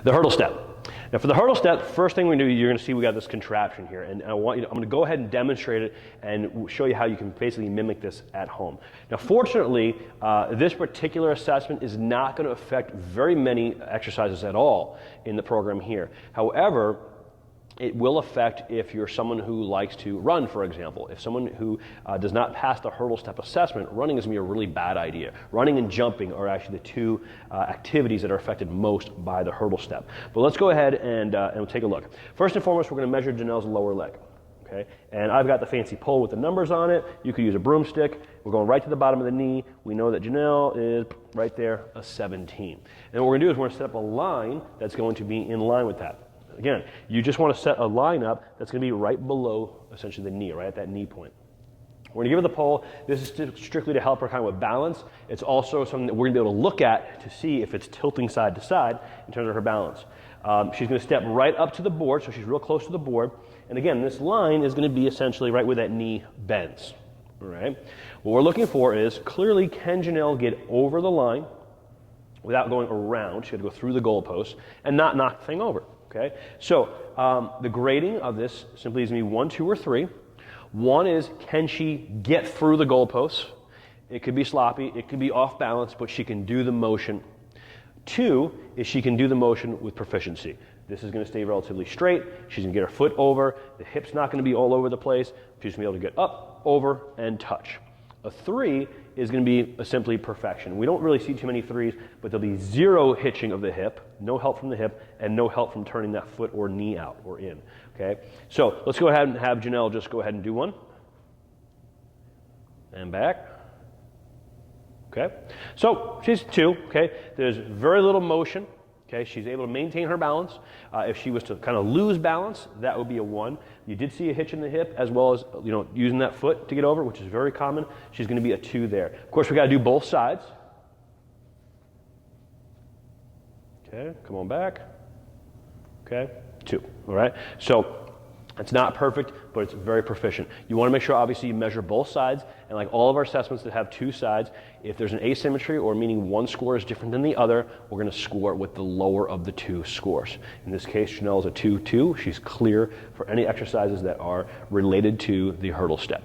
The hurdle step. Now for the hurdle step, first thing we do, you're going to see we got this contraption here, and I'm going to go ahead and demonstrate it and show you how you can basically mimic this at home. Now fortunately, this particular assessment is not going to affect very many exercises at all in the program here. However, it will affect if you're someone who likes to run, for example. If someone who does not pass the hurdle step assessment, running is going to be a really bad idea. Running and jumping are actually the two activities that are affected most by the hurdle step. But let's go ahead and we'll take a look. First and foremost, we're going to measure Janelle's lower leg. Okay? And I've got the fancy pole with the numbers on it. You could use a broomstick. We're going right to the bottom of the knee. We know that Janelle is right there, a 17. And what we're going to do is we're going to set up a line that's going to be in line with that. Again, you just want to set a line up that's going to be right below essentially the knee, right at that knee point. We're going to give her the pole. This is strictly to help her kind of with balance. It's also something that we're going to be able to look at to see if it's tilting side to side in terms of her balance. She's going to step right up to the board, so she's real close to the board. And again, this line is going to be essentially right where that knee bends. All right? What we're looking for is clearly, can Janelle get over the line without going around? She had to go through the goalpost and not knock the thing over. Okay, so the grading of this simply is going to be 1, 2, or 3. 1 is, can she get through the goalposts? It could be sloppy, it could be off balance, but she can do the motion. 2 is she can do the motion with proficiency. This is going to stay relatively straight. She's going to get her foot over. The hip's not going to be all over the place. She's going to be able to get up, over, and touch. A 3 is going to be simply perfection. We don't really see too many 3s, but there'll be 0 hitching of the hip, no help from the hip, and no help from turning that foot or knee out or in. Okay, so let's go ahead and have Janelle just go ahead and do one. And back. Okay, so she's 2. Okay, there's very little motion. Okay, she's able to maintain her balance. If she was to kind of lose balance, that would be a 1. You did see a hitch in the hip as well as using that foot to get over, which is very common. She's going to be a 2 there. Of course, we got to do both sides. Okay, come on back. Okay, 2. All right, so it's not perfect, but it's very proficient. You want to make sure, obviously, you measure both sides, and like all of our assessments that have 2 sides, if there's an asymmetry, or meaning one score is different than the other, we're going to score with the lower of the 2 scores. In this case, Janelle is a 2-2. She's clear for any exercises that are related to the hurdle step.